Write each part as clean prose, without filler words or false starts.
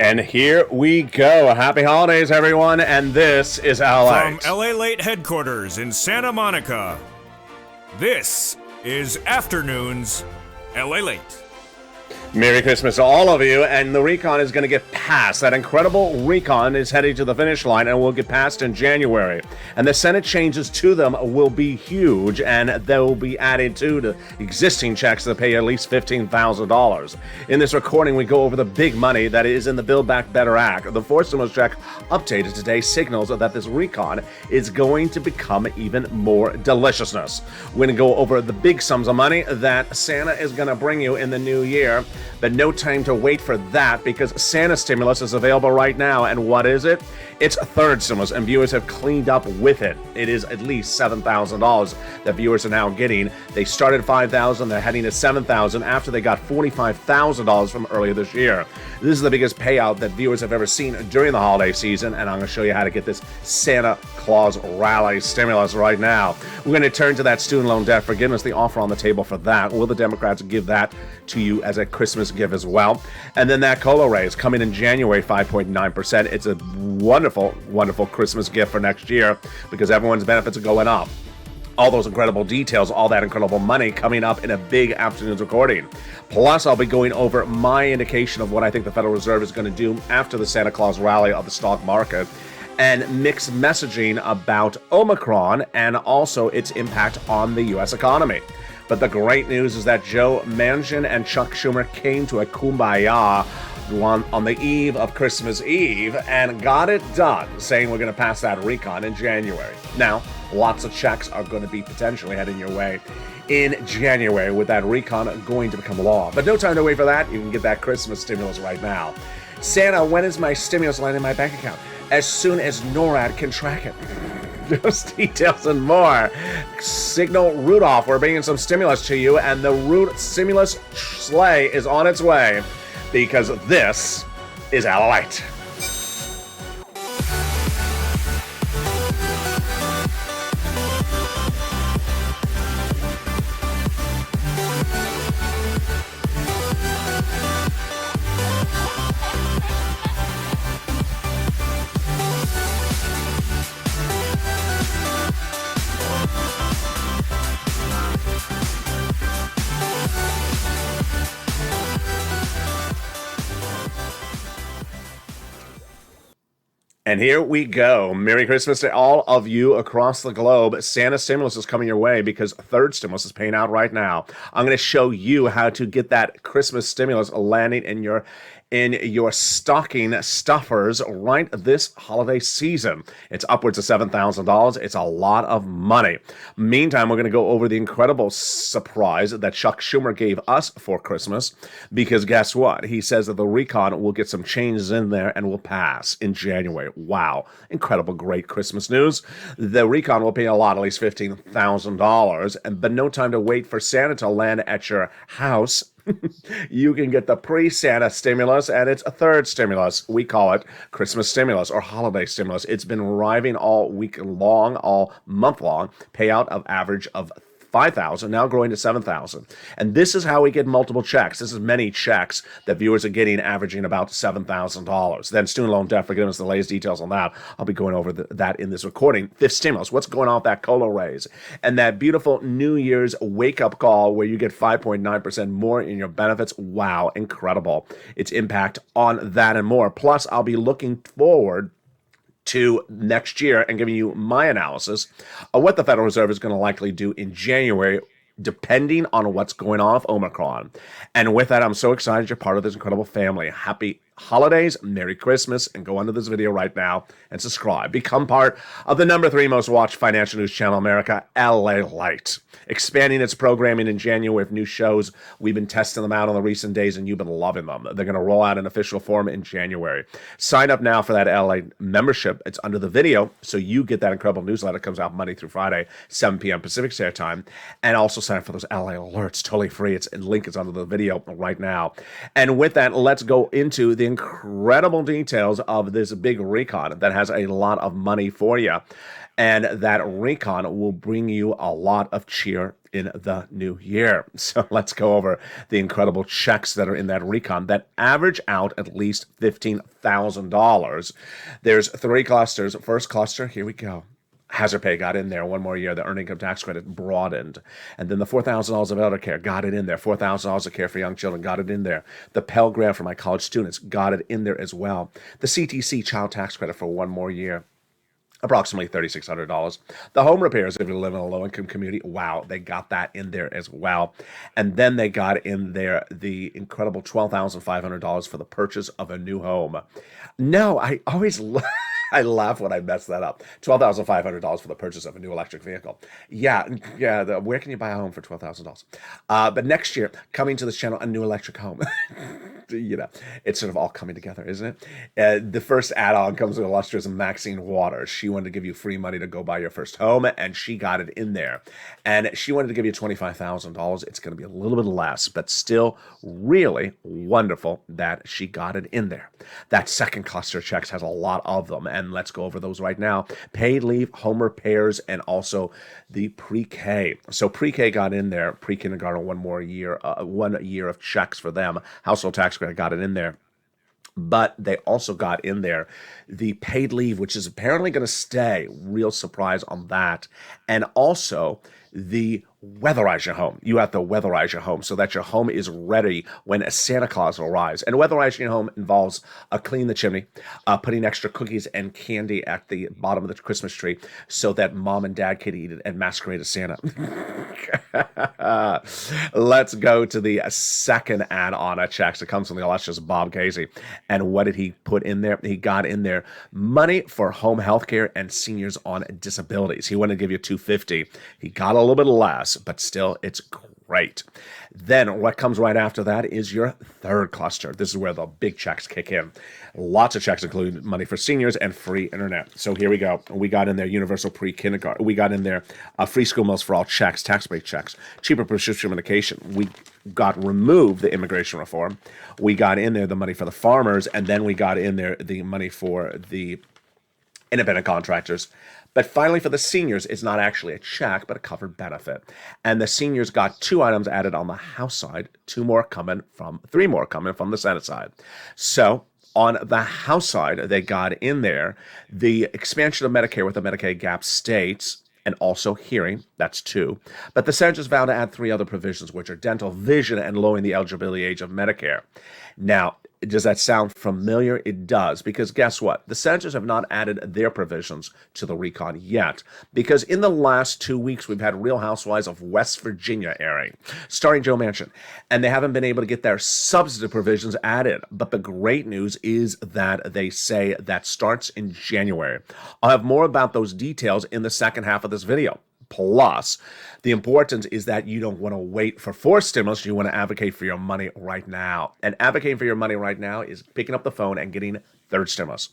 And here we go. Happy holidays, everyone, and this is LALATE. From LALATE headquarters in Santa Monica, this is Afternoons LALATE. Merry Christmas to all of you, and the recon is going to get passed. That incredible recon is heading to the finish line and will get passed in January. And the Senate changes to them will be huge, and they will be added to the existing checks that pay at least $15,000. In this recording, we go over the big money that is in the Build Back Better Act. The fourth stimulus check updated today signals that this recon is going to become even more deliciousness. We're going to go over the big sums of money that Santa is going to bring you in the new year. But no time to wait for that, because Santa stimulus is available right now. And what is it? It's a third stimulus, and viewers have cleaned up with it. It is at least $7,000 that viewers are now getting. They started $5,000, they're heading to $7,000 after they got $45,000 from earlier this year. This is the biggest payout that viewers have ever seen during the holiday season, and I'm going to show you how to get this Santa Claus rally stimulus right now. We're going to turn to that student loan debt forgiveness, the offer on the table for that. Will the Democrats give that to you as a Christmas gift as well? And then that COLA raise coming in January, 5.9%. It's a wonderful, wonderful Christmas gift for next year because everyone's benefits are going up. All those incredible details, all that incredible money coming up in a big afternoon's recording. Plus, I'll be going over my indication of what I think the Federal Reserve is going to do after the Santa Claus rally of the stock market, and mixed messaging about Omicron and also its impact on the U.S. economy. But the great news is that Joe Manchin and Chuck Schumer came to a kumbaya on the eve of Christmas Eve and got it done, saying we're going to pass that recon in January. Now, lots of checks are going to be potentially heading your way in January with that recon going to become law. But no time to wait for that. You can get that Christmas stimulus right now. Santa, when is my stimulus line in my bank account? As soon as NORAD can track it. Those details and more. Signal Rudolph, we're bringing some stimulus to you, and the stimulus sleigh is on its way because this is LALATE. And here we go. Merry Christmas to all of you across the globe. Santa stimulus is coming your way because third stimulus is paying out right now. I'm going to show you how to get that Christmas stimulus landing in your stocking stuffers right this holiday season. It's upwards of $7,000. It's a lot of money. Meantime, we're going to go over the incredible surprise that Chuck Schumer gave us for Christmas, because guess what? He says that the recon will get some changes in there and will pass in January. Wow. Incredible, great Christmas news. The recon will pay a lot, at least $15,000, but no time to wait for Santa to land at your house. You can get the pre-Santa stimulus, and it's a third stimulus. We call it Christmas stimulus or holiday stimulus. It's been arriving all week long, all month long, payout of average of $5,000, now growing to $7,000. And this is how we get multiple checks. This is many checks that viewers are getting, averaging about $7,000. Then student loan debt forgiveness, the latest details on that. I'll be going over that in this recording. Fifth stimulus, what's going on with that COLA raise? And that beautiful New Year's wake-up call where you get 5.9% more in your benefits. Wow, incredible. Its impact on that and more. Plus, I'll be looking forward to next year and giving you my analysis of what the Federal Reserve is going to likely do in January, depending on what's going on with Omicron. And with that, I'm so excited you're part of this incredible family. Happy holidays, Merry Christmas, and go under this video right now and subscribe. Become part of the #3 most watched financial news channel in America, LALATE. Expanding its programming in January with new shows. We've been testing them out on the recent days, and you've been loving them. They're going to roll out in official form in January. Sign up now for that LALATE membership. It's under the video, so you get that incredible newsletter. It comes out Monday through Friday, 7 p.m. Pacific Standard Time. And also sign up for those LA alerts, totally free. The link is under the video right now. And with that, let's go into the the incredible details of this big recon that has a lot of money for you. And that recon will bring you a lot of cheer in the new year. So let's go over the incredible checks that are in that recon that average out at least $15,000. There's 3 clusters. First cluster, here we go. Hazard pay got in there 1 more year. The earned income tax credit broadened. And then the $4,000 of elder care got it in there. $4,000 of care for young children got it in there. The Pell Grant for my college students got it in there as well. The CTC child tax credit for 1 more year, approximately $3,600. The home repairs, if you live in a low-income community, wow, they got that in there as well. And then they got in there the incredible $12,500 for the purchase of a new home. No, I always I laugh when I mess that up. $12,500 for the purchase of a new electric vehicle. Yeah. Where can you buy a home for $12,000? But next year, coming to this channel, a new electric home. It's sort of all coming together, isn't it? The first add-on comes with illustrious Maxine Waters. She wanted to give you free money to go buy your first home, and she got it in there. And she wanted to give you $25,000. It's going to be a little bit less, but still really wonderful that she got it in there. That second cluster of checks has a lot of them, and let's go over those right now. Paid leave, home repairs, and also the pre-K. So pre-K got in there, pre-kindergarten, 1 more year, 1 year of checks for them. Household tax credit got it in there. But they also got in there the paid leave, which is apparently going to stay. Real surprise on that. And also the weatherize your home. You have to weatherize your home so that your home is ready when a Santa Claus arrives. And weatherizing your home involves cleaning the chimney, putting extra cookies and candy at the bottom of the Christmas tree so that mom and dad can eat it and masquerade as Santa. Let's go to the second add-on of checks. It comes from the illustrious Bob Casey. And what did he put in there? He got in there money for home health care and seniors on disabilities. He wanted to give you $250. He got a little bit less, but still, it's great. Then what comes right after that is your third cluster. This is where the big checks kick in. Lots of checks include money for seniors and free internet. So here we go. We got in there universal pre-kindergarten. We got in there free school meals for all checks, tax-based checks, cheaper prescription medication. We got removed the immigration reform. We got in there the money for the farmers, and then we got in there the money for the independent contractors. But finally, for the seniors, it's not actually a check, but a covered benefit. And the seniors got 2 items added on the House side, 3 more coming from the Senate side. So on the House side, they got in there the expansion of Medicare with the Medicaid gap states, and also hearing, that's 2. But the Senators vowed to add 3 other provisions, which are dental, vision, and lowering the eligibility age of Medicare. Now, does that sound familiar? It does, because guess what? The Senators have not added their provisions to the recon yet, because in the last 2 weeks, we've had Real Housewives of West Virginia airing, starring Joe Manchin, and they haven't been able to get their substantive provisions added. But the great news is that they say that starts in January. I'll have more about those details in the second half of this video. Plus, the importance is that you don't want to wait for 4th stimulus. You want to advocate for your money right now. And advocating for your money right now is picking up the phone and getting 3rd stimulus.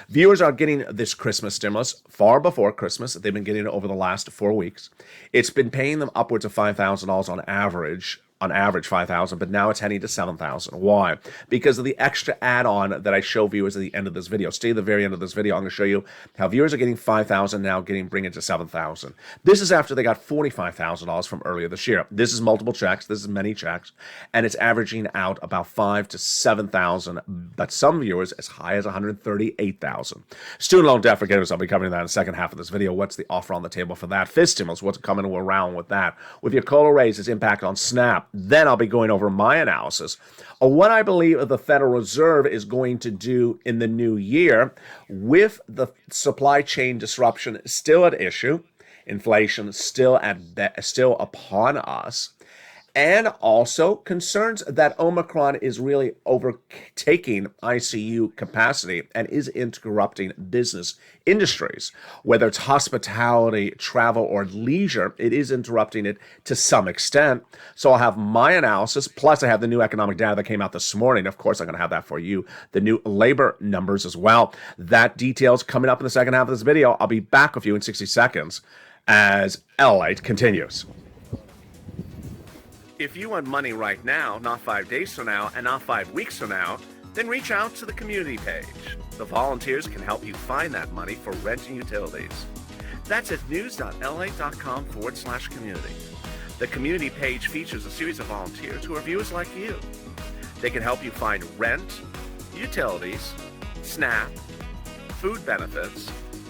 Viewers are getting this Christmas stimulus far before Christmas. They've been getting it over the last 4 weeks. It's been paying them upwards of $5,000 on average. On average, $5,000, but now it's heading to $7,000. Why? Because of the extra add-on that I show viewers at the end of this video. Stay at the very end of this video. I'm going to show you how viewers are getting $5,000 now, bring it to $7,000. This is after they got $45,000 from earlier this year. This is multiple checks. This is many checks, and it's averaging out about $5,000 to $7,000. But some viewers as high as $138,000. Student loan debt forgiveness. I'll be covering that in the second half of this video. What's the offer on the table for that? 5th stimulus. What's coming around with that? With your COLA raise, its impact on SNAP. Then I'll be going over my analysis of what I believe the Federal Reserve is going to do in the new year with the supply chain disruption still at issue, inflation still upon us, and also concerns that Omicron is really overtaking ICU capacity and is interrupting business industries. Whether it's hospitality, travel, or leisure, it is interrupting it to some extent. So I'll have my analysis, plus I have the new economic data that came out this morning. Of course, I'm going to have that for you. The new labor numbers as well. That details coming up in the second half of this video. I'll be back with you in 60 seconds as LALATE continues. If you want money right now, not 5 days from now, and not 5 weeks from now, then reach out to the community page. The volunteers can help you find that money for rent and utilities. That's at news.la.com/community. The community page features a series of volunteers who are viewers like you. They can help you find rent, utilities, SNAP, food benefits,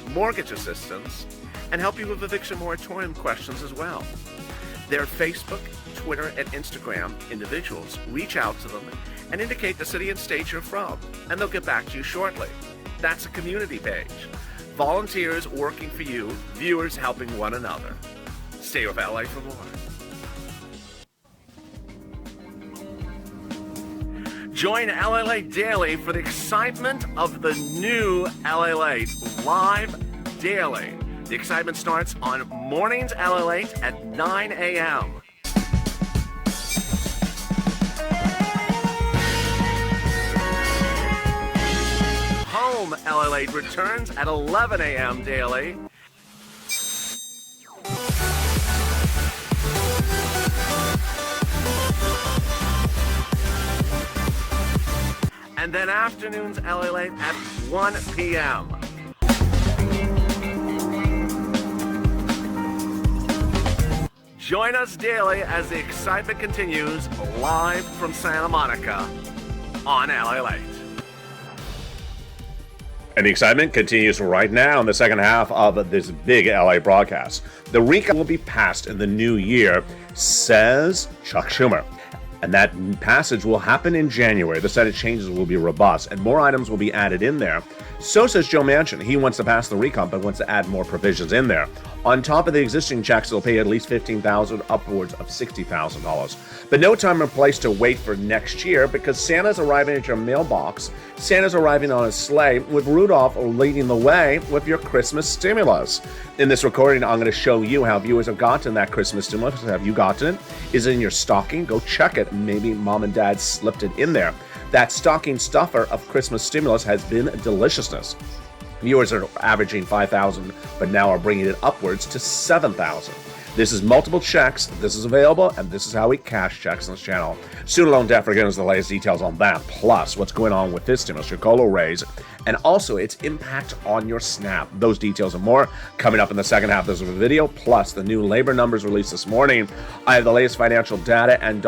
mortgage assistance, and help you with eviction moratorium questions as well. Their Facebook, Twitter, and Instagram individuals reach out to them and indicate the city and state you're from, and they'll get back to you shortly. That's a community page. Volunteers working for you, viewers helping one another. Stay with LA for more. Join LALATE Daily for the excitement of the new LALATE live daily. The excitement starts on mornings LALATE at 9 a.m. Home LALATE returns at 11 a.m. daily. And then afternoons LALATE at 1 p.m. Join us daily as the excitement continues live from Santa Monica on LALATE. And the excitement continues right now in the second half of this big LA broadcast. The recount will be passed in the new year, says Chuck Schumer. And that passage will happen in January. The Senate changes will be robust, and more items will be added in there. So says Joe Manchin. He wants to pass the recount, but wants to add more provisions in there. On top of the existing checks, they'll pay at least $15,000, upwards of $60,000. But no time or place to wait for next year, because Santa's arriving at your mailbox. Santa's arriving on a sleigh, with Rudolph leading the way with your Christmas stimulus. In this recording, I'm going to show you how viewers have gotten that Christmas stimulus. Have you gotten it? Is it in your stocking? Go check it. Maybe mom and dad slipped it in there. That stocking stuffer of Christmas stimulus has been deliciousness. Viewers are averaging $5,000, but now are bringing it upwards to $7,000. This is multiple checks, this is available, and this is how we cash checks on this channel. Student loan debt forgiveness, the latest details on that, plus what's going on with this stimulus, your COLA raise, and also its impact on your SNAP. Those details and more coming up in the second half of this video, plus the new labor numbers released this morning. I have the latest financial data, and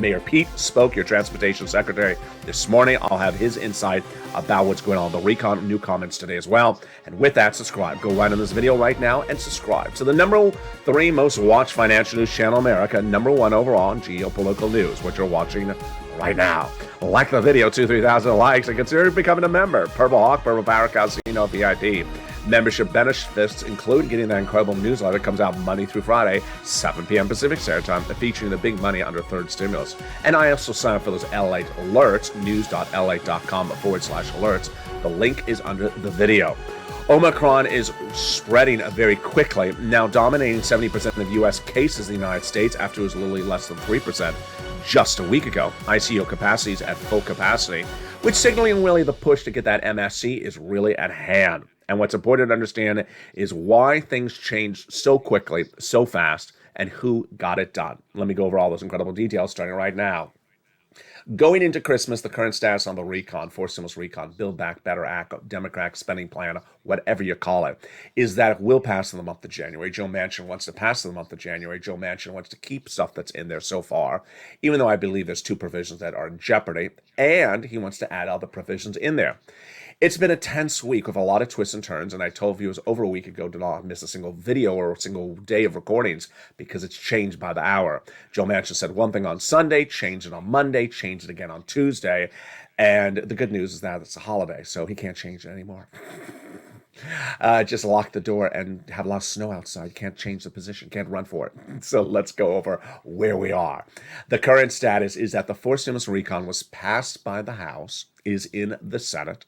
Mayor Pete spoke, your transportation secretary, this morning. I'll have his insight about what's going on, the recon, new comments today as well. And with that, subscribe. Go right on this video right now and subscribe to the number 3 most watched financial news channel in America, number 1 overall in geopolitical news, what you're watching right now. Like the video, 2,000-3,000 likes, and consider becoming a member. Purple Hawk, Purple Power Casino VIP. Membership benefits include getting that incredible newsletter. Comes out Monday through Friday, 7 p.m. Pacific Standard Time, featuring the big money under third stimulus. And I also sign up for those LALATE alerts, news.la.com/alerts. The link is under the video. Omicron is spreading very quickly, now dominating 70% of U.S. cases in the United States after it was literally less than 3% just a week ago. ICU capacity is at full capacity, which signaling really the push to get that MSC is really at hand. And what's important to understand is why things changed so quickly, so fast, and who got it done. Let me go over all those incredible details starting right now. Going into Christmas, the current status on the recon, forced stimulus recon, Build Back Better Act, Democratic spending plan, whatever you call it, is that it will pass in the month of January. Joe Manchin wants to pass in the month of January. Joe Manchin wants to keep stuff that's in there so far, even though I believe there's 2 provisions that are in jeopardy, and he wants to add other provisions in there. It's been a tense week with a lot of twists and turns, and I told viewers over a week ago to not miss a single video or a single day of recordings because it's changed by the hour. Joe Manchin said one thing on Sunday, changed it on Monday, changed it again on Tuesday, and the good news is that it's a holiday, so he can't change it anymore. Just lock the door and have a lot of snow outside. Can't change the position, can't run for it. So let's go over where we are. The current status is that the forced stimulus recon was passed by the House, is in the Senate,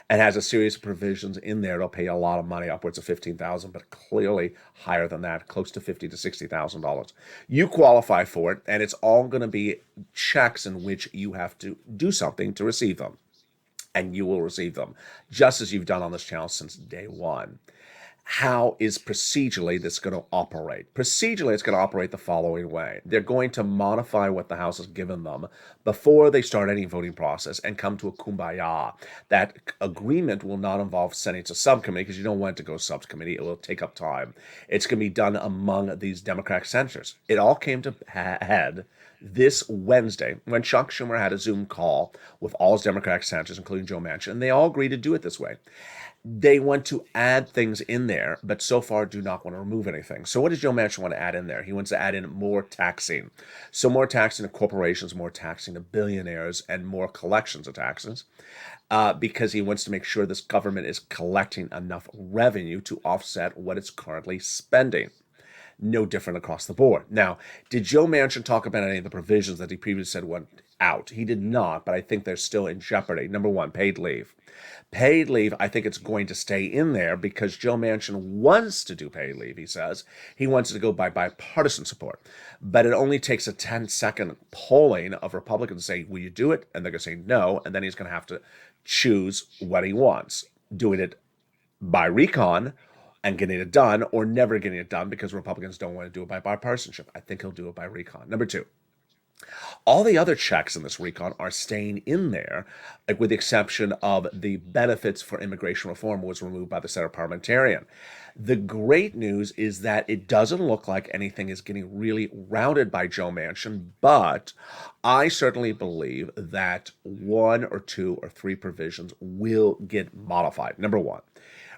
and has a series of provisions in there. It'll pay a lot of money, upwards of $15,000, but clearly higher than that, close to $50,000 to $60,000. You qualify for it, and it's all going to be checks in which you have to do something to receive them. And you will receive them, just as you've done on this channel since day one. How is procedurally this going to operate? Procedurally, it's going to operate the following way. They're going to modify what the House has given them before they start any voting process and come to a kumbaya. That agreement will not involve sending it to subcommittee because you don't want it to go subcommittee. It will take up time. It's going to be done among these Democratic senators. It all came to head this Wednesday when Chuck Schumer had a Zoom call with all his Democratic senators, including Joe Manchin, and they all agreed to do it this way. They want to add things in there, but so far do not want to remove anything. So what does Joe Manchin want to add in there? He wants to add in more taxing. So more taxing to corporations, more taxing to billionaires, and more collections of taxes, because he wants to make sure this government is collecting enough revenue to offset what it's currently spending. No different across the board. Now, did Joe Manchin talk about any of the provisions that he previously said went out? He did not, but I think they're still in jeopardy. Number one, paid leave. Paid leave, I think it's going to stay in there because Joe Manchin wants to do paid leave, he says. He wants it to go by bipartisan support. But it only takes a 10-second polling of Republicans saying, will you do it? And they're going to say no, and then he's going to have to choose what he wants. Doing it by recon and getting it done, or never getting it done because Republicans don't want to do it by bipartisanship. I think he'll do it by recon. Number two, all the other checks in this recon are staying in there, like with the exception of the benefits for immigration reform was removed by the Senate parliamentarian. The great news is that it doesn't look like anything is getting really routed by Joe Manchin, but I certainly believe that one or two or three provisions will get modified. Number one,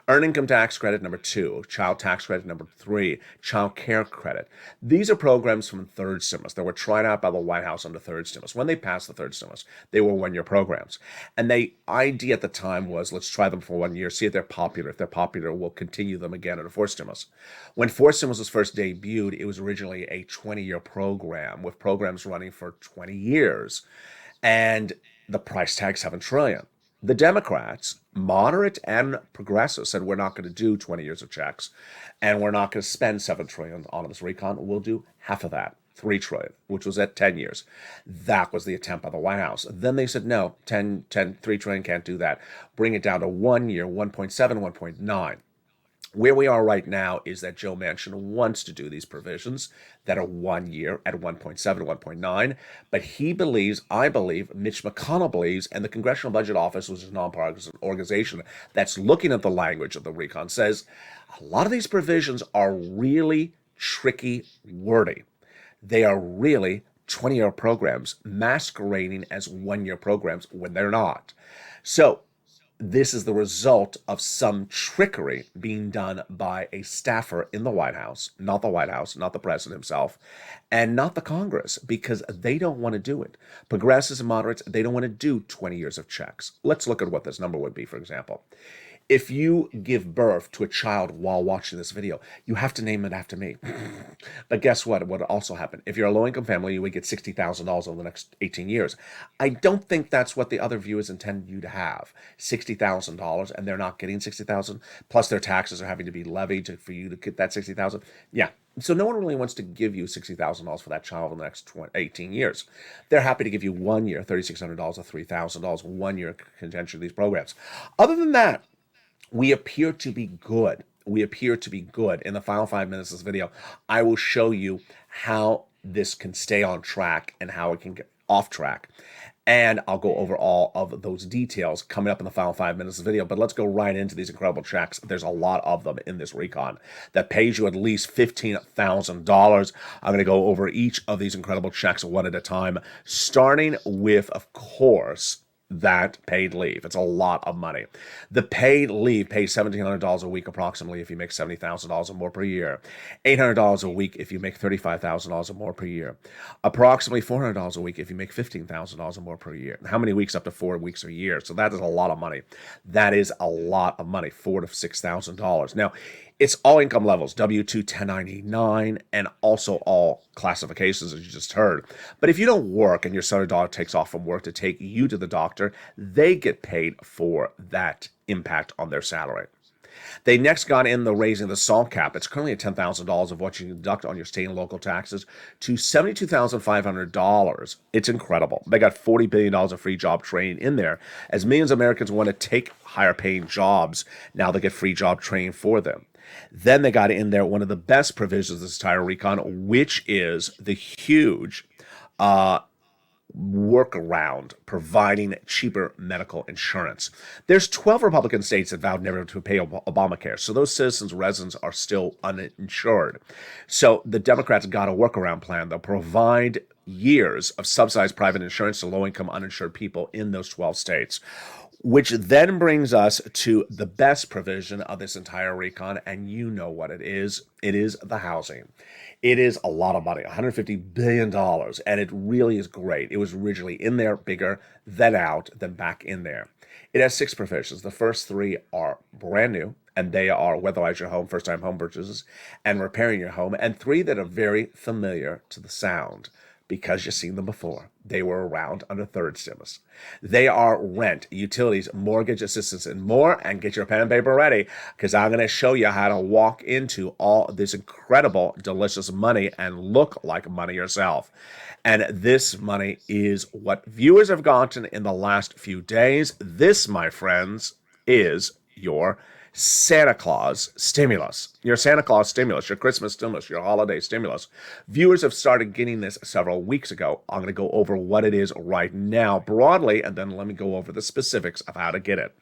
earned income tax credit. Number two, child tax credit. Number three, child care credit. These are programs from third stimulus that were tried out by the White House under third stimulus. When they passed the third stimulus, they were one-year programs. And the idea at the time was, let's try them for 1 year, see if they're popular. If they're popular, we'll continue them again under fourth stimulus. When fourth stimulus was first debuted, it was originally a 20-year program with programs running for 20 years. And the price tag, $7 trillion. The Democrats, moderate and progressive, said we're not going to do 20 years of checks, and we're not going to spend $7 trillion on this recon. We'll do half of that, $3 trillion, which was at 10 years. That was the attempt by the White House. Then they said, no, $3 trillion can't do that. Bring it down to 1 year, 1.7, 1.9. Where we are right now is that Joe Manchin wants to do these provisions that are 1 year at 1.7, 1.9, but he believes, I believe, Mitch McConnell believes, and the Congressional Budget Office, which is a nonpartisan organization that's looking at the language of the recon, says a lot of these provisions are really tricky wording. They are really 20-year programs masquerading as 1 year programs when they're not. So this is the result of some trickery being done by a staffer in the White House, not the president himself, and not the Congress, because they don't want to do it. Progressives and moderates, they don't want to do 20 years of checks. Let's look at what this number would be, for example. If you give birth to a child while watching this video, you have to name it after me. But guess what? What would also happen? If you're a low-income family, you would get $60,000 over the next 18 years. I don't think that's what the other viewers intend you to have, $60,000, and they're not getting $60,000, plus their taxes are having to be levied for you to get that $60,000. Yeah. So no one really wants to give you $60,000 for that child in the next 18 years. They're happy to give you 1 year, $3,600 or $3,000, 1 year contention of these programs. Other than that, we appear to be good. We appear to be good. In the final 5 minutes of this video, I will show you how this can stay on track and how it can get off track. And I'll go over all of those details coming up in the final 5 minutes of the video. But let's go right into these incredible checks. There's a lot of them in this recon that pays you at least $15,000. I'm going to go over each of these incredible checks one at a time, starting with, of course, that paid leave. It's a lot of money. The paid leave pays $1,700 a week approximately if you make $70,000 or more per year. $800 a week if you make $35,000 or more per year. Approximately $400 a week if you make $15,000 or more per year. How many weeks? Up to 4 weeks a year. So that is a lot of money. That is a lot of money, $4,000 to $6,000. Now, it's all income levels, W-2, 1099, and also all classifications, as you just heard. But if you don't work and your son or daughter takes off from work to take you to the doctor, they get paid for that impact on their salary. They next got in the raising the SALT cap. It's currently at $10,000 of what you deduct on your state and local taxes to $72,500. It's incredible. They got $40 billion of free job training in there. As millions of Americans want to take higher paying jobs, now they get free job training for them. Then they got in there one of the best provisions of this entire recon, which is the huge workaround providing cheaper medical insurance. There's 12 Republican states that vowed never to pay Obamacare, so those citizens, residents are still uninsured. So the Democrats got a workaround plan. They'll provide years of subsidized private insurance to low-income uninsured people in those 12 states, which then brings us to the best provision of this entire recon, and you know what it is. It is the housing. It is a lot of money, $150 billion, and it really is great. It was originally in there, bigger, then out, then back in there. It has 6 provisions. The first 3 are brand new, and they are weatherize your home, first-time home purchases, and repairing your home, and 3 that are very familiar to the sound, because you've seen them before. They were around under third stimulus. They are rent, utilities, mortgage assistance, and more. And get your pen and paper ready, because I'm going to show you how to walk into all this incredible, delicious money and look like money yourself. And this money is what viewers have gotten in the last few days. This, my friends, is your Santa Claus stimulus, your Santa Claus stimulus, your Christmas stimulus, your holiday stimulus. Viewers have started getting this several weeks ago. I'm going to go over what it is right now broadly, and then let me go over the specifics of how to get it.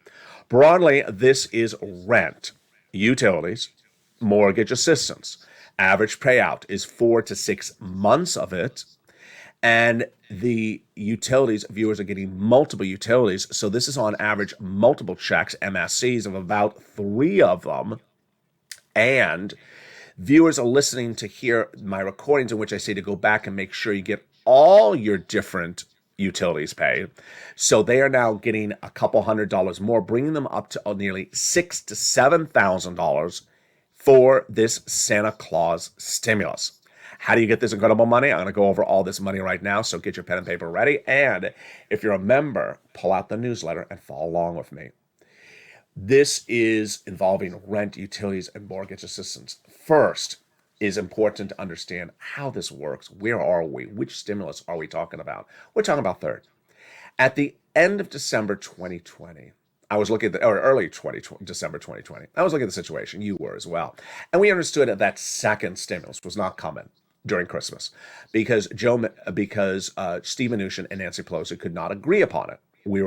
Broadly, this is rent, utilities, mortgage assistance. Average payout is 4 to 6 months of it. And the utilities, viewers are getting multiple utilities. So this is on average multiple checks, MSCs of about 3 of them. And viewers are listening to hear my recordings in which I say to go back and make sure you get all your different utilities paid. So they are now getting a couple $100 more, bringing them up to nearly $6,000 to $7,000 for this Santa Claus stimulus. How do you get this incredible money? I'm going to go over all this money right now, so get your pen and paper ready. And if you're a member, pull out the newsletter and follow along with me. This is involving rent, utilities, and mortgage assistance. First, is important to understand how this works. Where are we? Which stimulus are we talking about? We're talking about third. At the end of December 2020, I was looking at early December 2020. I was looking at the situation. You were as well. And we understood that second stimulus was not coming during Christmas because Steve Mnuchin and Nancy Pelosi could not agree upon it. We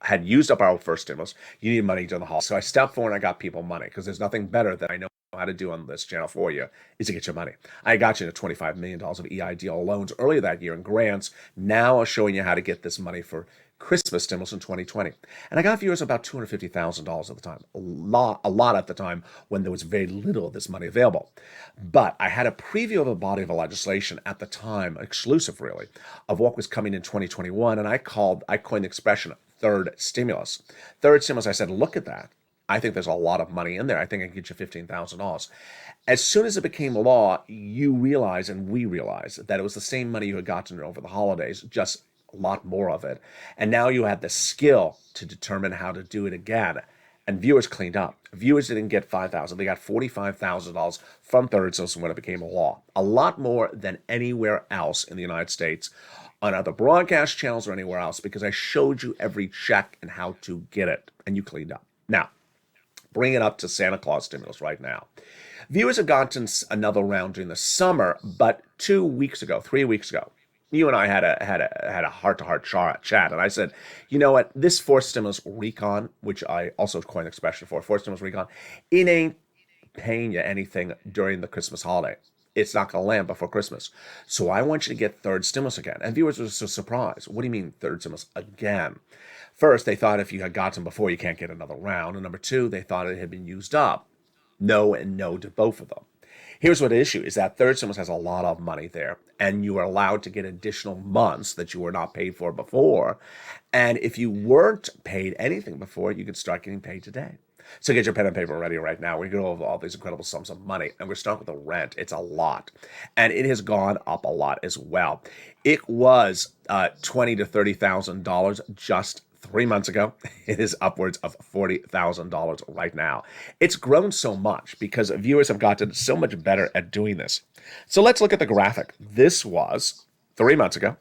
had used up our first stimulus. You need money during the holidays. So I stepped forward and I got people money, because there's nothing better than I know how to do on this channel for you is to get your money. I got you into $25 million of EIDL loans earlier that year in grants. Now I'm showing you how to get this money for Christmas stimulus in 2020. And I got viewers about $250,000 at the time, a lot at the time when there was very little of this money available. But I had a preview of a body of legislation at the time, exclusive really, of what was coming in 2021. And I coined the expression third stimulus. Third stimulus, I said, look at that. I think there's a lot of money in there. I think I can get you $15,000. As soon as it became law, you realize, and we realized, that it was the same money you had gotten over the holidays, just a lot more of it. And now you had the skill to determine how to do it again. And viewers cleaned up. Viewers didn't get $5,000. They got $45,000 from third stimulus when it became a law. A lot more than anywhere else in the United States on other broadcast channels or anywhere else, because I showed you every check and how to get it, and you cleaned up. Now, bring it up to Santa Claus stimulus right now. Viewers have gotten another round during the summer, but 3 weeks ago, you and I had a heart-to-heart chat, and I said, you know what, this fourth stimulus recon, which I also coined an expression for, fourth stimulus recon, it ain't paying you anything during the Christmas holiday. It's not going to land before Christmas. So I want you to get third stimulus again. And viewers were so surprised. What do you mean third stimulus again? First, they thought if you had gotten before, you can't get another round. And number 2, they thought it had been used up. No and no to both of them. Here's what the issue is, that third stimulus has a lot of money there, and you are allowed to get additional months that you were not paid for before. And if you weren't paid anything before, you could start getting paid today. So get your pen and paper ready right now. We're going to go over all these incredible sums of money, and we're starting with the rent. It's a lot, and it has gone up a lot as well. It was $20,000 to $30,000 just 3 months ago. It is upwards of $40,000 right now. It's grown so much because viewers have gotten so much better at doing this. So let's look at the graphic. This was 3 months ago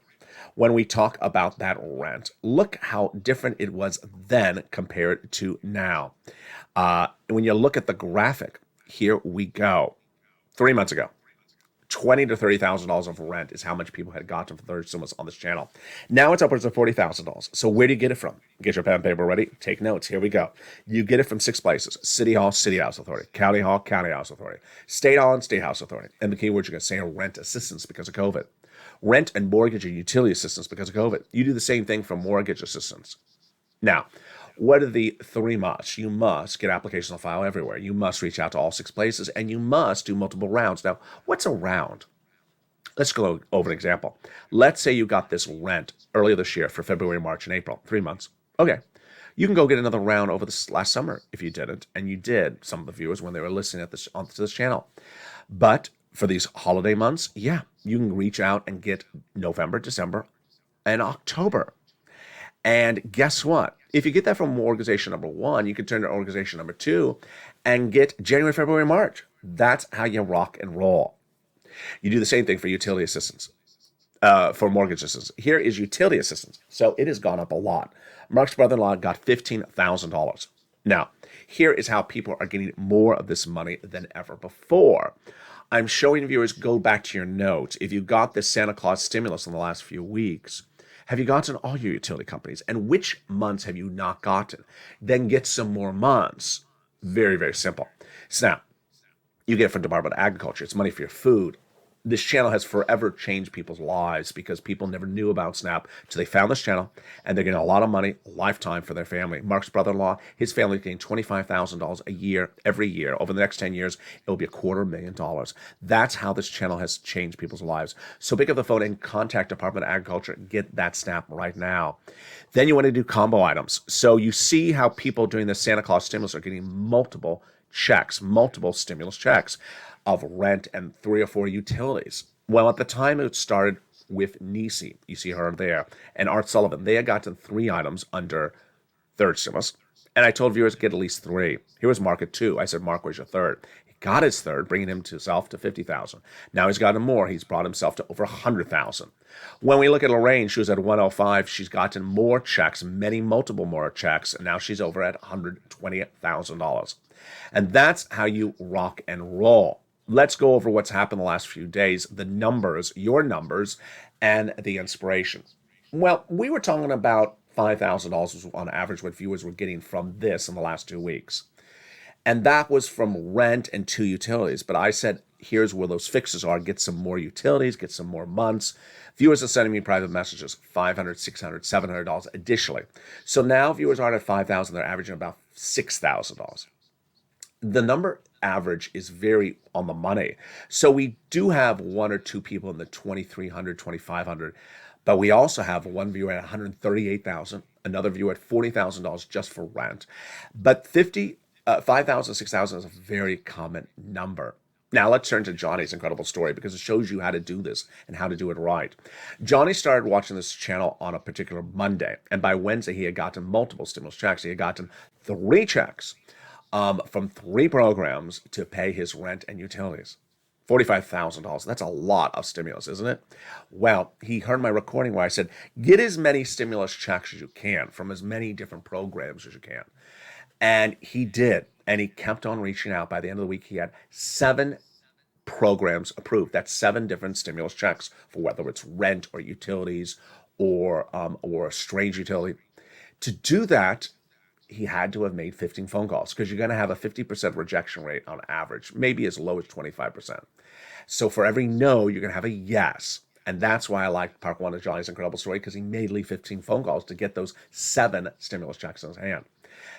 when we talk about that rent. Look how different it was then compared to now. When you look at the graphic, here we go. 3 months ago, $20,000 to $30,000 of rent is how much people had gotten for third stimulus on this channel. Now it's upwards of $40,000. So where do you get it from? Get your pen and paper ready. Take notes. Here we go. You get it from 6 places: City Hall, City House Authority; County Hall, County House Authority; State Hall, and State House Authority. And the key word you're going to say are rent assistance because of COVID. Rent and mortgage and utility assistance because of COVID. You do the same thing for mortgage assistance. Now, what are the 3 musts? You must get applications on file everywhere. You must reach out to all 6 places, and you must do multiple rounds. Now, what's a round? Let's go over an example. Let's say you got this rent earlier this year for February, March, and April, 3 months. Okay. You can go get another round over this last summer if you didn't, and you did, some of the viewers, when they were listening onto this channel. But for these holiday months, yeah, you can reach out and get November, December, and October. And guess what? If you get that from organization number 1, you can turn to organization number 2 and get January, February, March. That's how you rock and roll. You do the same thing for utility assistance, for mortgage assistance. Here is utility assistance. So it has gone up a lot. Mark's brother-in-law got $15,000. Now, here is how people are getting more of this money than ever before. I'm showing viewers, go back to your notes. If you got this Santa Claus stimulus in the last few weeks, have you gotten all your utility companies? And which months have you not gotten? Then get some more months. Very, very simple. So now, you get it from Department of Agriculture. It's money for your food. This channel has forever changed people's lives because people never knew about SNAP until they found this channel, and they're getting a lot of money, lifetime for their family. Mark's brother-in-law, his family is getting $25,000 a year, every year. Over the next 10 years, it will be $250,000. That's how this channel has changed people's lives. So pick up the phone and contact Department of Agriculture and get that SNAP right now. Then you want to do combo items. So you see how people during the Santa Claus stimulus are getting multiple checks, multiple stimulus checks of rent and 3 or 4 utilities. Well, at the time it started with Nisi, you see her there, and Art Sullivan. They had gotten 3 items under third stimulus, and I told viewers to get at least 3. Here was Mark at 2. I said, Mark, where's your third? He got his third, bringing himself to $50,000. Now he's gotten more. He's brought himself to over $100,000. When we look at Lorraine, she was at 105. She's gotten more checks, multiple more checks, and now she's over at $120,000. And that's how you rock and roll. Let's go over what's happened the last few days, the numbers, your numbers, and the inspiration. Well, we were talking about $5,000 on average what viewers were getting from this in the last 2 weeks. And that was from rent and 2 utilities. But I said, here's where those fixes are. Get some more utilities, get some more months. Viewers are sending me private messages, $500, $600, $700 additionally. So now viewers aren't at $5,000, they're averaging about $6,000. The number average is very on the money. So we do have 1 or 2 people in the $2,300, $2,500, but we also have one viewer at $138,000, another viewer at $40,000 just for rent. But $5,000, $6,000 is a very common number. Now let's turn to Johnny's incredible story because it shows you how to do this and how to do it right. Johnny started watching this channel on a particular Monday, and by Wednesday he had gotten multiple stimulus checks. He had gotten 3 checks from 3 programs to pay his rent and utilities. $45,000. That's a lot of stimulus, isn't it? Well, he heard my recording where I said, get as many stimulus checks as you can from as many different programs as you can. And he did. And he kept on reaching out. By the end of the week, he had 7 programs approved. That's 7 different stimulus checks for whether it's rent or utilities or a strange utility. To do that, he had to have made 15 phone calls because you're going to have a 50% rejection rate on average, maybe as low as 25%. So for every no, you're going to have a yes. And that's why I like part 1 of Johnny's incredible story, because he made at least 15 phone calls to get those 7 stimulus checks in his hand.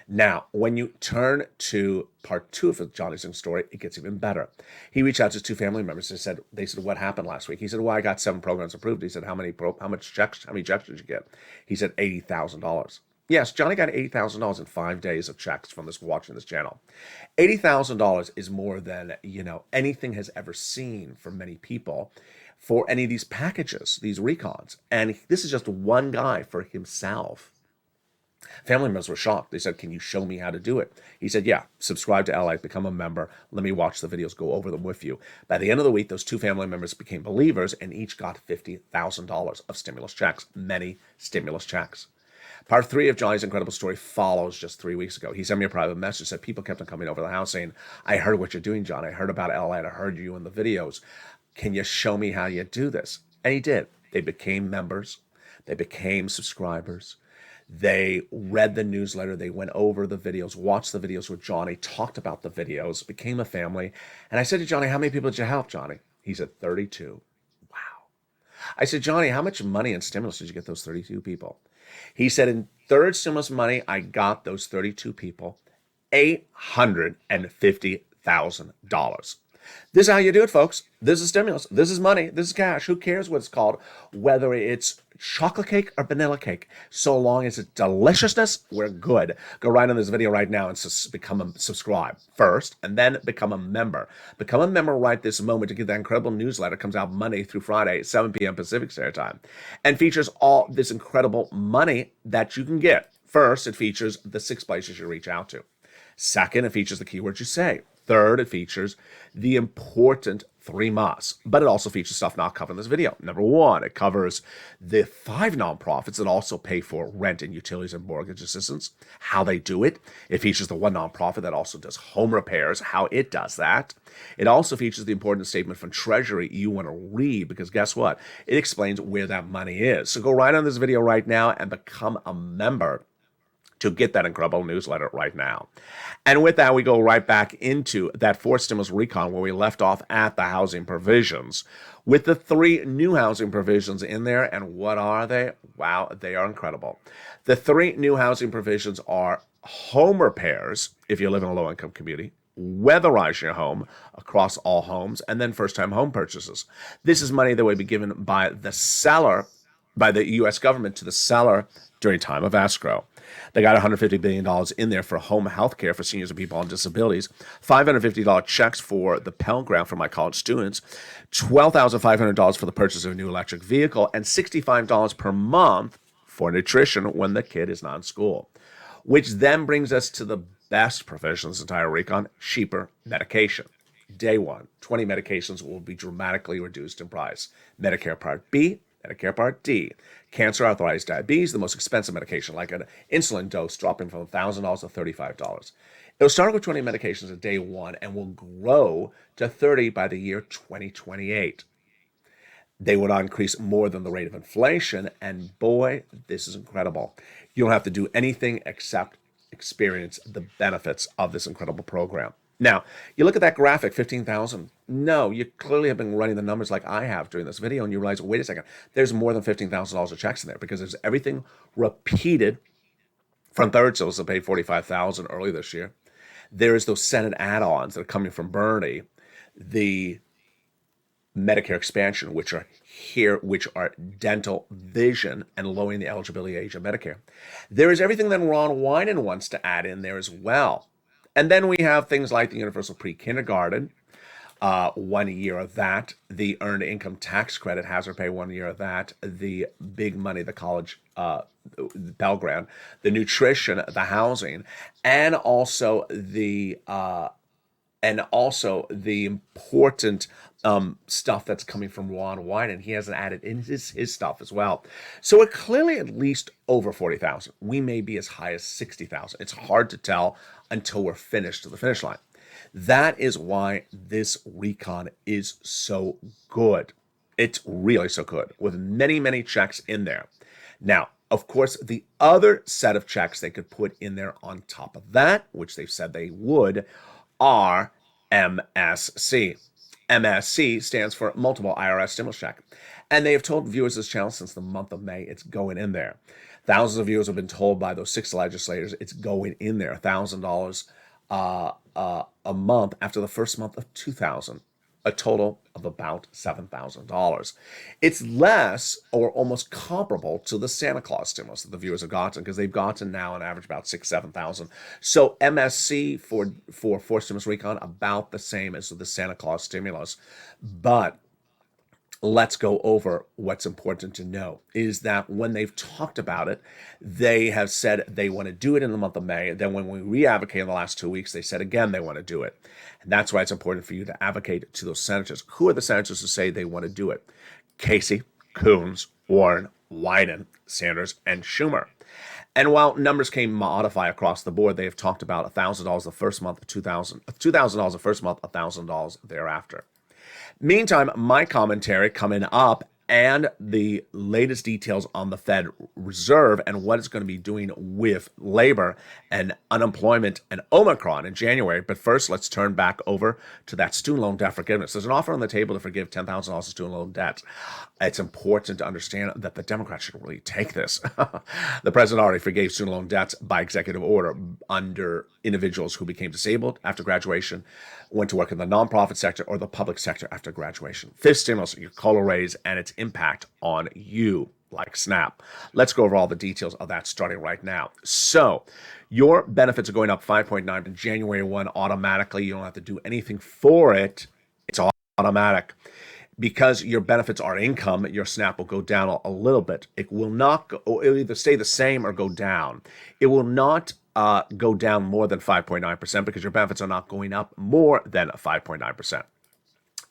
Now, when you turn to part 2 of Johnny's story, it gets even better. He reached out to his 2 family members. They said, what happened last week? He said, well, I got 7 programs approved. He said, how many checks did you get? He said, $80,000. Yes, Johnny got $80,000 in 5 days of checks from watching this channel. $80,000 is more than, anything has ever seen for many people for any of these packages, these recons. And this is just one guy for himself. Family members were shocked. They said, can you show me how to do it? He said, yeah, subscribe to LALATE, become a member. Let me watch the videos, go over them with you. By the end of the week, those 2 family members became believers and each got $50,000 of stimulus checks, many stimulus checks. Part 3 of Johnny's incredible story follows just 3 weeks ago. He sent me a private message, said people kept on coming over the house saying, I heard what you're doing, John. I heard about LALATE. I heard you in the videos. Can you show me how you do this? And he did. They became members. They became subscribers. They read the newsletter. They went over the videos, watched the videos with Johnny, talked about the videos, became a family. And I said to Johnny, how many people did you help, Johnny? He said, 32. Wow. I said, Johnny, how much money in stimulus did you get those 32 people? He said, in third stimulus money, I got those 32 people $850,000. This is how you do it, folks. This is stimulus. This is money. This is cash. Who cares what it's called? Whether it's chocolate cake or vanilla cake. So long as it's deliciousness, we're good. Go right on this video right now and become a subscribe first, and then become a member. Become a member right this moment to get that incredible newsletter. It comes out Monday through Friday, 7 p.m. Pacific Standard Time, and features all this incredible money that you can get. First, it features the 6 places you reach out to. Second, it features the keywords you say. Third, it features the important 3 musts, but it also features stuff not covered in this video. Number 1, it covers the 5 nonprofits that also pay for rent and utilities and mortgage assistance, how they do it. It features the 1 nonprofit that also does home repairs, how it does that. It also features the important statement from Treasury you want to read, because guess what? It explains where that money is. So go right on this video right now and become a member to get that incredible newsletter right now. And with that, we go right back into that 4th stimulus recon where we left off at the housing provisions with the 3 new housing provisions in there. And what are they? Wow, they are incredible. The 3 new housing provisions are home repairs if you live in a low-income community, weatherize your home across all homes, and then first-time home purchases. This is money that would be given by the seller, by the U.S. government to the seller during time of escrow. They got $150 billion in there for home health care for seniors and people on disabilities, $550 checks for the Pell Grant for my college students, $12,500 for the purchase of a new electric vehicle, and $65 per month for nutrition when the kid is not in school. Which then brings us to the best provision in this entire recon, cheaper medication. Day 1, 20 medications will be dramatically reduced in price. Medicare Part B, Medicare Part D. Cancer, arthritis, diabetes, the most expensive medication, like an insulin dose, dropping from $1,000 to $35. It'll start with 20 medications at day 1 and will grow to 30 by the year 2028. They will not increase more than the rate of inflation, and boy, this is incredible. You don't have to do anything except experience the benefits of this incredible program. Now, you look at that graphic, 15,000. No, you clearly have been running the numbers like I have during this video, and you realize, wait a second, there's more than $15,000 of checks in there because there's everything repeated from third stimulus that paid $45,000 early this year. There's those Senate add-ons that are coming from Bernie, the Medicare expansion, which are dental, vision, and lowering the eligibility age of Medicare. There is everything that Ron Wyden wants to add in there as well. And then we have things like the universal pre-kindergarten, 1 year of that, the earned income tax credit, hazard pay, 1 year of that, the big money, the college Pell Grant, the nutrition, the housing, and also the important stuff that's coming from Ron Wyden. He hasn't added in his stuff as well. So we're clearly at least over 40,000. We may be as high as 60,000. It's hard to tell until we're finished to the finish line. That is why this recon is so good. It's really so good, with many, many checks in there. Now, of course, the other set of checks they could put in there on top of that, which they've said they would, are MSC. MSC stands for Multiple IRS Stimulus Check. And they have told viewers of this channel since the month of May it's going in there. Thousands of viewers have been told by those 6 legislators it's going in there, $1,000 a month after the first month of 2,000, a total of about $7,000. It's less or almost comparable to the Santa Claus stimulus that the viewers have gotten, because they've gotten now on average about 6,000, 7,000. So MSC for stimulus recon about the same as the Santa Claus stimulus. But let's go over what's important to know is that when they've talked about it, they have said they want to do it in the month of May. Then when we re-advocate in the last 2 weeks, they said again they want to do it. And that's why it's important for you to advocate to those senators. Who are the senators who say they want to do it? Casey, Coons, Warren, Wyden, Sanders, and Schumer. And while numbers can modify across the board, they have talked about $1,000 the first month, $2,000 the first month, $1,000 thereafter. Meantime, my commentary coming up and the latest details on the Fed Reserve and what it's going to be doing with labor and unemployment and Omicron in January. But first, let's turn back over to that student loan debt forgiveness. There's an offer on the table to forgive $10,000 of student loan debt. It's important to understand that the Democrats should really take this. The president already forgave student loan debts by executive order under individuals who became disabled after graduation, went to work in the nonprofit sector or the public sector after graduation. Fifth stimulus, your COLA raise and its impact on you, like SNAP. Let's go over all the details of that starting right now. So your benefits are going up 5.9 in January 1 automatically. You don't have to do anything for it. It's automatic. Because your benefits are income, your SNAP will go down a little bit. It will not go, it'll either stay the same or go down. It will not go down more than 5.9% because your benefits are not going up more than 5.9%.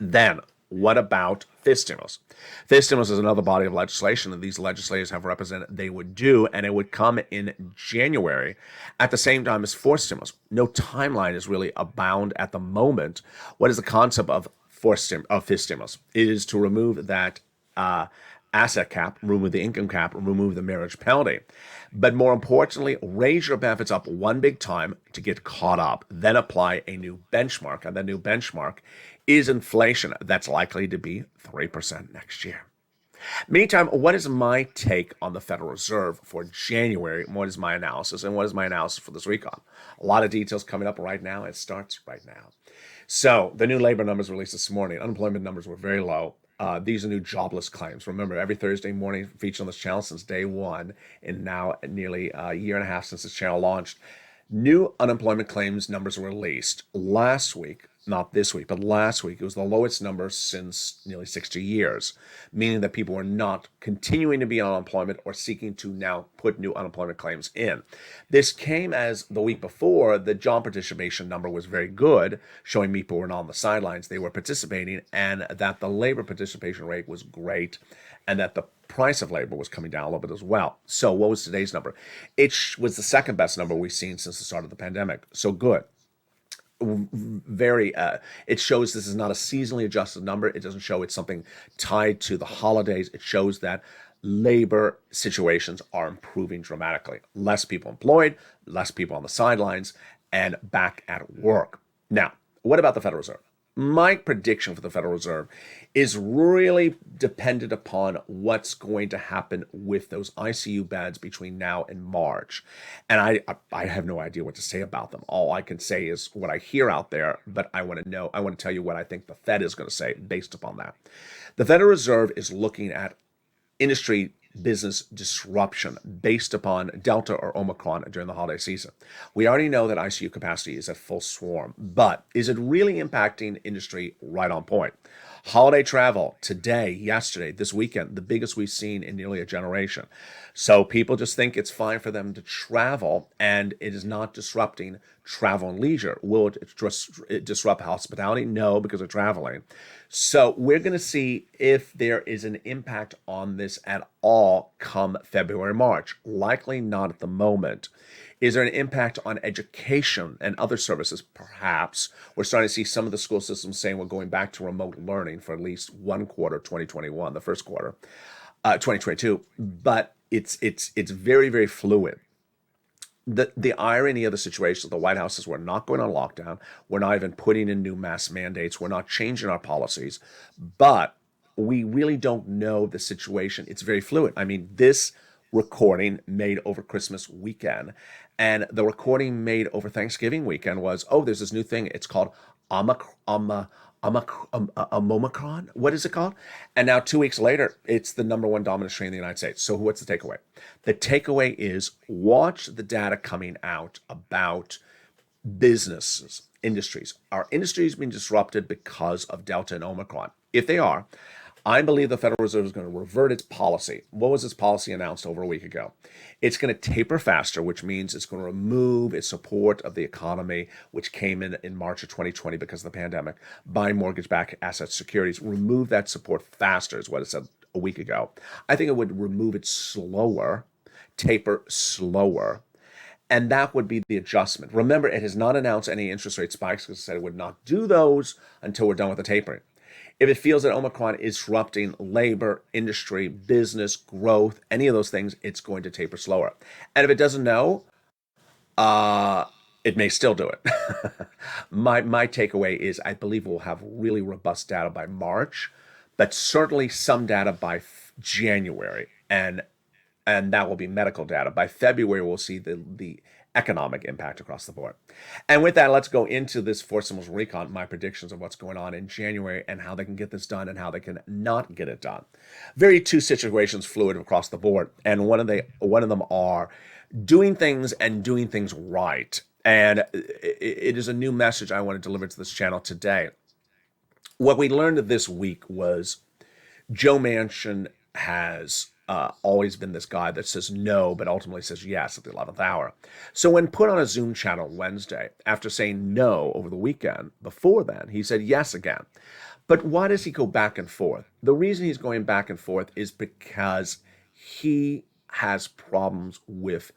Then, what about fifth stimulus? Fifth stimulus is another body of legislation that these legislators have represented they would do, and it would come in January at the same time as fourth stimulus. No timeline is really abound at the moment. What is the concept of fifth stimulus? It is to remove that asset cap, remove the income cap, remove the marriage penalty. But more importantly, raise your benefits up one big time to get caught up, then apply a new benchmark. And the new benchmark is inflation that's likely to be 3% next year. Meantime, what is my take on the Federal Reserve for January? What is my analysis? And what is my analysis for this recon? A lot of details coming up right now. It starts right now. So the new labor numbers released this morning. Unemployment numbers were very low. These are new jobless claims. Remember, every Thursday morning featured on this channel since day one, and now nearly a year and a half since this channel launched. New unemployment claims numbers were released last week. Not this week, but last week. It was the lowest number since nearly 60 years, meaning that people were not continuing to be on unemployment or seeking to now put new unemployment claims in. This came as the week before, the job participation number was very good, showing people were not on the sidelines. They were participating, and that the labor participation rate was great, and that the price of labor was coming down a little bit as well. So what was today's number? It was the second best number we've seen since the start of the pandemic. So good. It shows this is not a seasonally adjusted number. It doesn't show it's something tied to the holidays. It shows that labor situations are improving dramatically. Less people employed, less people on the sidelines, and back at work. Now, what about the Federal Reserve? My prediction for the Federal Reserve is really dependent upon what's going to happen with those ICU beds between now and March. And I have no idea what to say about them. All I can say is what I hear out there, but I want to tell you what I think the Fed is going to say based upon that. The Federal Reserve is looking at industry business disruption based upon Delta or Omicron during the holiday season. We already know that ICU capacity is at full swarm, but is it really impacting industry right on point? Holiday travel today, yesterday, this weekend, the biggest we've seen in nearly a generation. So people just think it's fine for them to travel and it is not disrupting travel and leisure. Will it disrupt hospitality? No, because they're traveling. So we're going to see if there is an impact on this at all come February, March. Likely not at the moment. Is there an impact on education and other services? Perhaps. We're starting to see some of the school systems saying we're going back to remote learning for at least one quarter, 2021, the first quarter, 2022. But it's very, very fluid. The irony of the situation, the White House is we're not going on lockdown. We're not even putting in new mask mandates. We're not changing our policies. But we really don't know the situation. It's very fluid. I mean, this recording made over Christmas weekend and the recording made over Thanksgiving weekend was, there's this new thing. It's called Omicron. What is it called? And now 2 weeks later, it's the number one dominant strain in the United States. So what's the takeaway? The takeaway is watch the data coming out about businesses, industries. Are industries being disrupted because of Delta and Omicron? If they are, I believe the Federal Reserve is going to revert its policy. What was its policy announced over a week ago? It's going to taper faster, which means it's going to remove its support of the economy, which came in March of 2020 because of the pandemic, buy mortgage-backed asset securities, remove that support faster is what it said a week ago. I think it would remove it slower, taper slower. And that would be the adjustment. Remember, it has not announced any interest rate spikes because it said it would not do those until we're done with the tapering. If it feels that Omicron is disrupting labor, industry, business, growth, any of those things, it's going to taper slower. And if it doesn't know, it may still do it. My takeaway is I believe we'll have really robust data by March, but certainly some data by January, and that will be medical data. By February, we'll see the economic impact across the board. And with that, let's go into this Fourth Symbols Recon, my predictions of what's going on in January and how they can get this done and how they can not get it done. Very two situations fluid across the board. And one of them are doing things and doing things right. And it is a new message I want to deliver to this channel today. What we learned this week was Joe Manchin has always been this guy that says no, but ultimately says yes at the 11th hour. So when put on a Zoom channel Wednesday, after saying no over the weekend, before then, he said yes again. But why does he go back and forth? The reason he's going back and forth is because he has problems with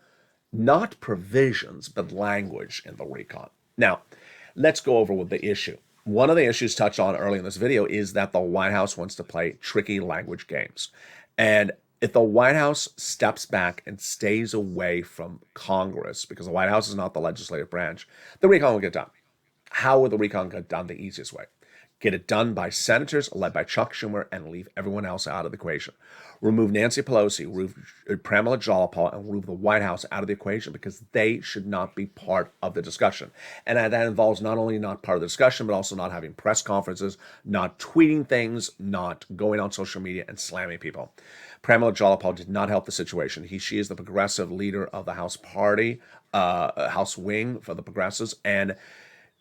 not provisions, but language in the recon. Now, let's go over with the issue. One of the issues touched on early in this video is that the White House wants to play tricky language games. And if the White House steps back and stays away from Congress, because the White House is not the legislative branch, the recon will get done. How will the recon get done? The easiest way. Get it done by senators led by Chuck Schumer and leave everyone else out of the equation. Remove Nancy Pelosi, remove Pramila Jayapal, and remove the White House out of the equation because they should not be part of the discussion. And that involves not only not part of the discussion, but also not having press conferences, not tweeting things, not going on social media and slamming people. Pramila Jayapal did not help the situation. She is the progressive leader of the House party, House wing for the progressives, and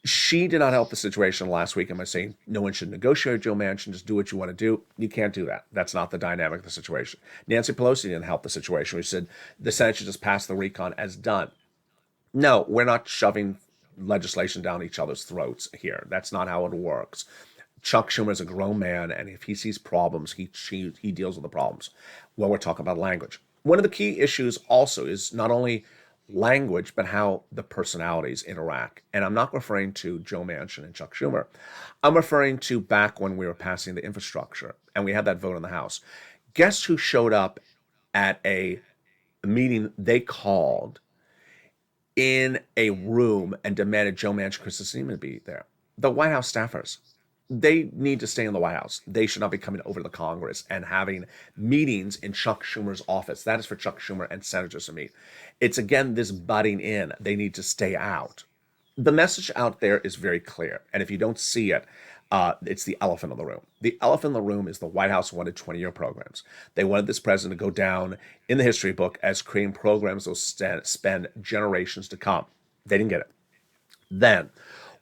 she did not help the situation last week. Am I saying no one should negotiate with Joe Manchin? Just do what you want to do. You can't do that. That's not the dynamic of the situation. Nancy Pelosi didn't help the situation. She said the Senate should just pass the recon as done. No, we're not shoving legislation down each other's throats here. That's not how it works. Chuck Schumer is a grown man, and if he sees problems, he deals with the problems. When we're talking about language, one of the key issues also is not only language, but how the personalities interact. And I'm not referring to Joe Manchin and Chuck Schumer. I'm referring to back when we were passing the infrastructure and we had that vote in the House. Guess who showed up at a meeting they called in a room and demanded Joe Manchin, Chris Christine to be there? The White House staffers. They need to stay in the White House. They should not be coming over to the Congress and having meetings in Chuck Schumer's office. That is for Chuck Schumer and senators to meet. It's, again, this butting in. They need to stay out. The message out there is very clear. And if you don't see it, it's the elephant in the room. The elephant in the room is the White House wanted 20-year programs. They wanted this president to go down in the history book as creating programs that will spend generations to come. They didn't get it. Then,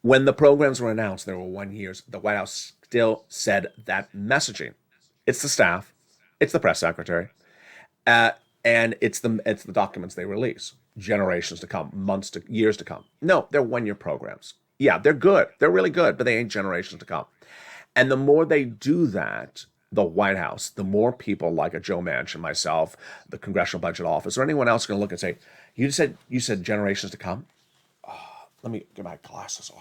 when the programs were announced, there were 1 year, the White House still said that messaging. It's the staff, it's the press secretary, and it's the documents they release. Generations to come, months to years to come. No, they're 1 year programs. Yeah, they're good. They're really good, but they ain't generations to come. And the more they do that, the White House, the more people like a Joe Manchin, myself, the Congressional Budget Office, or anyone else going to look and say, you said generations to come? Let me get my glasses on.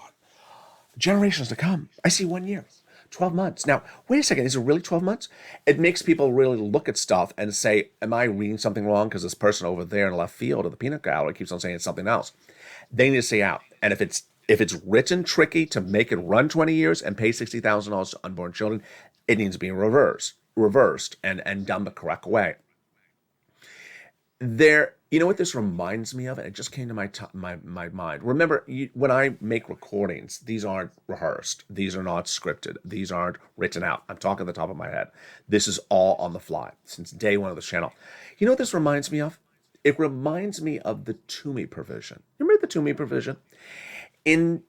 Generations to come. I see 1 year, 12 months. Now, wait a second. Is it really 12 months? It makes people really look at stuff and say, am I reading something wrong? Because this person over there in left field of the peanut gallery keeps on saying it's something else. They need to stay out. And if it's written tricky to make it run 20 years and pay $60,000 to unborn children, it needs to be reversed and done the correct way. You know what this reminds me of? And it just came to my mind. Remember, when I make recordings, these aren't rehearsed. These are not scripted. These aren't written out. I'm talking at the top of my head. This is all on the fly since day one of this channel. You know what this reminds me of? It reminds me of the Toomey provision. Remember the Toomey provision? In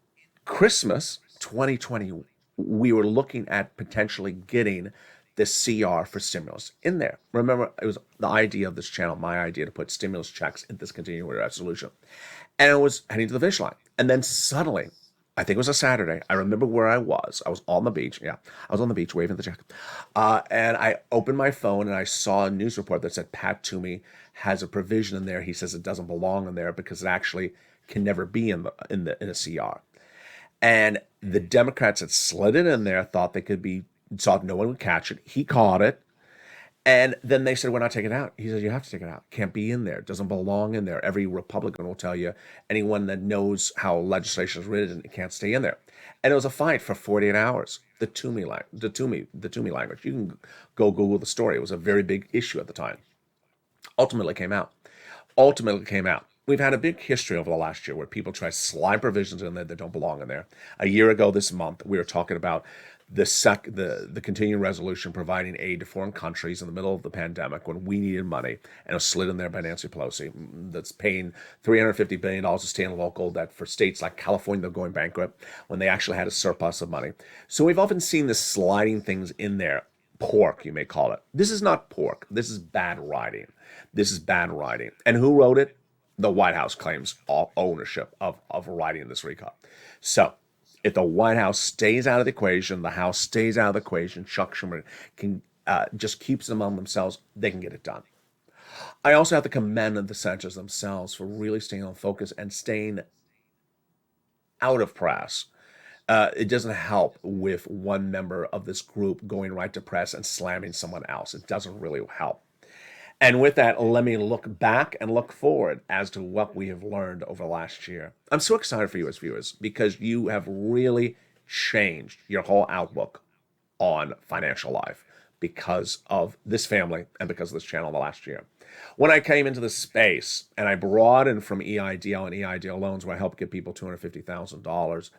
Christmas 2020, we were looking at potentially getting the CR for stimulus in there. Remember, it was the idea of this channel, my idea to put stimulus checks in this continuing resolution. And it was heading to the finish line. And then suddenly, I think it was a Saturday. I remember where I was. I was on the beach. Yeah, I was on the beach waving at the jacket. And I opened my phone and I saw a news report that said Pat Toomey has a provision in there. He says it doesn't belong in there because it actually can never be in a CR. And the Democrats had slid it in there, thought they could be, thought no one would catch it. He caught it. And then they said, we're not taking it out. He said, you have to take it out. Can't be in there. It doesn't belong in there. Every Republican will tell you, anyone that knows how legislation is written, it can't stay in there. And it was a fight for 48 hours. The Toomey language. You can go Google the story. It was a very big issue at the time. Ultimately came out. We've had a big history over the last year where people try to slide provisions in there that don't belong in there. A year ago this month, we were talking about the continuing resolution providing aid to foreign countries in the middle of the pandemic when we needed money, and it was slid in there by Nancy Pelosi. That's paying $350 billion to state and local, that for states like California, they're going bankrupt when they actually had a surplus of money. So we've often seen this sliding things in there. Pork, you may call it. This is not pork. This is bad writing. And who wrote it? The White House claims all ownership of writing this recall. So if the White House stays out of the equation, the House stays out of the equation, Chuck Schumer can just keeps them on themselves, they can get it done. I also have to commend the senators themselves for really staying on focus and staying out of press. It doesn't help with one member of this group going right to press and slamming someone else. It doesn't really help. And with that, let me look back and look forward as to what we have learned over the last year. I'm so excited for you as viewers because you have really changed your whole outlook on financial life because of this family and because of this channel in the last year. When I came into this space and I broadened from EIDL and EIDL loans, where I helped give people $250,000,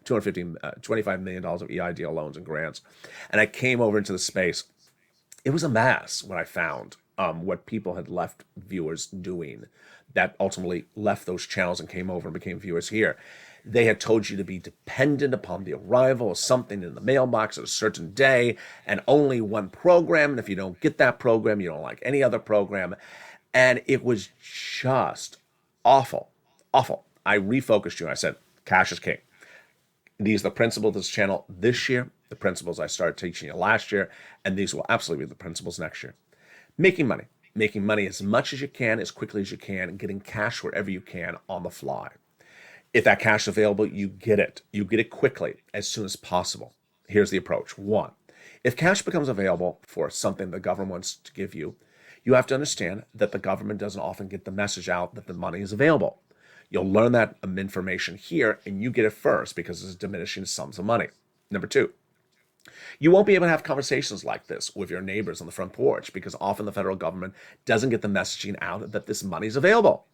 $25 million of EIDL loans and grants, and I came over into the space, it was a mess what I found. What people had left viewers doing that ultimately left those channels and came over and became viewers here. They had told you to be dependent upon the arrival of something in the mailbox at a certain day and only one program. And if you don't get that program, you don't like any other program. And it was just awful. I refocused you. I said, cash is king. These are the principles of this channel this year, the principles I started teaching you last year, and these will absolutely be the principles next year. Making money as much as you can, as quickly as you can, and getting cash wherever you can on the fly. If that cash is available, you get it. You get it quickly, as soon as possible. Here's the approach. 1, if cash becomes available for something the government wants to give you, you have to understand that the government doesn't often get the message out that the money is available. You'll learn that information here, and you get it first because it's diminishing sums of money. Number 2, you won't be able to have conversations like this with your neighbors on the front porch because often the federal government doesn't get the messaging out that this money is available.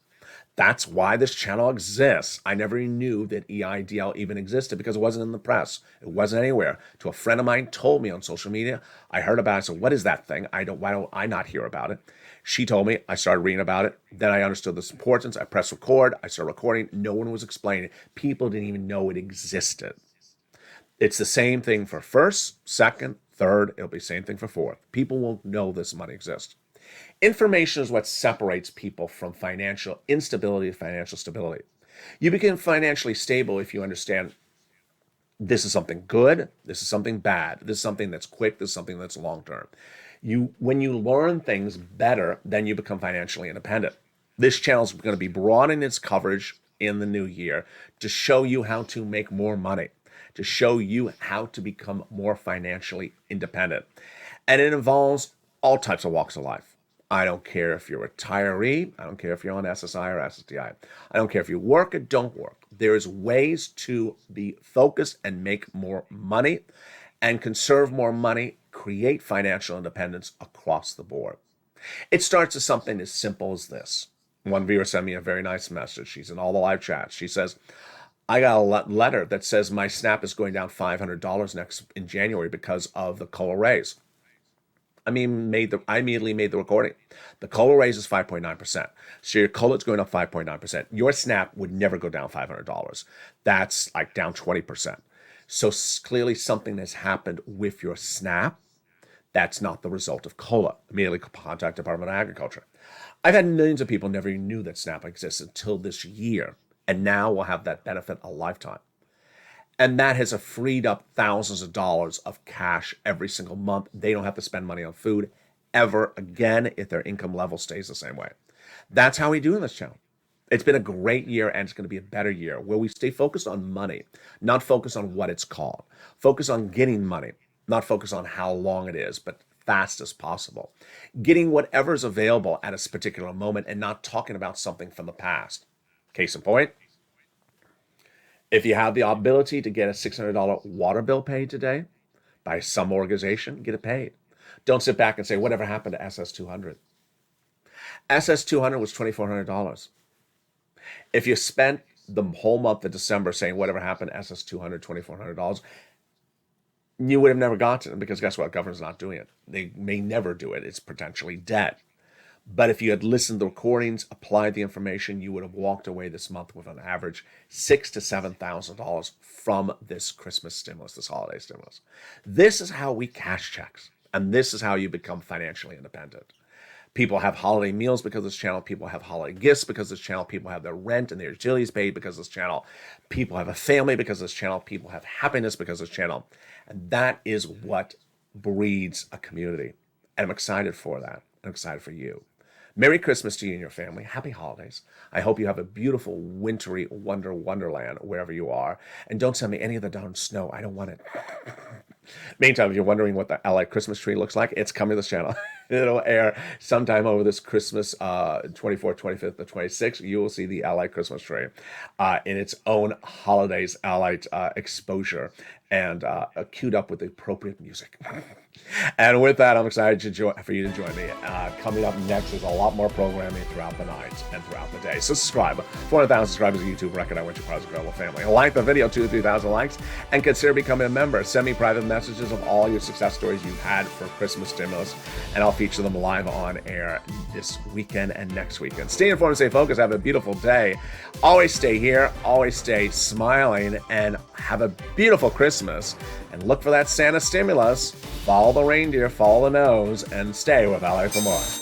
That's why this channel exists. I never knew that EIDL even existed because it wasn't in the press. It wasn't anywhere. To a friend of mine told me on social media. I heard about it. So what is that thing? Why don't I not hear about it? She told me. I started reading about it. Then I understood the importance. I pressed record. I started recording. No one was explaining it. People didn't even know it existed. It's the same thing for first, second, third. It'll be the same thing for fourth. People won't know this money exists. Information is what separates people from financial instability to financial stability. You become financially stable if you understand this is something good, this is something bad, this is something that's quick, this is something that's long-term. When you learn things better, then you become financially independent. This channel is going to be broadening its coverage in the new year to show you how to make more money, to show you how to become more financially independent. And it involves all types of walks of life. I don't care if you're a retiree. I don't care if you're on SSI or SSDI. I don't care if you work or don't work. There's ways to be focused and make more money and conserve more money, create financial independence across the board. It starts with something as simple as this. One viewer sent me a very nice message. She's in all the live chats. She says, I got a letter that says my SNAP is going down $500 in January because of the COLA raise. I immediately made the recording. The COLA raise is 5.9%. So your COLA is going up 5.9%. Your SNAP would never go down $500. That's like down 20%. So clearly something has happened with your SNAP. That's not the result of COLA. Immediately contact Department of Agriculture. I've had millions of people never even knew that SNAP exists until this year. And now we'll have that benefit a lifetime. And that has freed up thousands of dollars of cash every single month. They don't have to spend money on food ever again if their income level stays the same way. That's how we do in this channel. It's been a great year, and it's going to be a better year where we stay focused on money, not focused on what it's called. Focus on getting money, not focus on how long it is, but fast as possible. Getting whatever's available at a particular moment and not talking about something from the past. Case in point, if you have the ability to get a $600 water bill paid today by some organization, get it paid. Don't sit back and say, whatever happened to SS200? SS200 was $2,400. If you spent the whole month of December saying whatever happened to SS200, $2,400, you would have never gotten it, because guess what? Government's not doing it. They may never do it. It's potentially dead. But if you had listened to the recordings, applied the information, you would have walked away this month with an average $6,000 to $7,000 from this Christmas stimulus, this holiday stimulus. This is how we cash checks, and this is how you become financially independent. People have holiday meals because of this channel. People have holiday gifts because of this channel. People have their rent and their utilities paid because of this channel. People have a family because of this channel. People have happiness because of this channel. And that is what breeds a community. And I'm excited for that. I'm excited for you. Merry Christmas to you and your family. Happy holidays. I hope you have a beautiful, wintry wonderland wherever you are. And don't send me any of the darn snow. I don't want it. Meantime, if you're wondering what the LA Christmas tree looks like, it's coming to this channel. It'll air sometime over this Christmas, 24th, 25th, the 26th. You will see the LA Christmas tree in its own holidays, LA exposure, and queued up with the appropriate music. And with that, I'm excited for you to join me. Coming up next is a lot more programming throughout the night and throughout the day. So subscribe. 400,000 subscribers on YouTube record. I want you part of this incredible family. Like the video, 2,000 to 3,000 likes, and consider becoming a member. Send me private messages of all your success stories you've had for Christmas stimulus, and I'll feature them live on air this weekend and next weekend. Stay informed and stay focused. Have a beautiful day. Always stay here. Always stay smiling, and have a beautiful Christmas. And look for that Santa stimulus. Follow the reindeer, follow the nose, and stay with LA for more.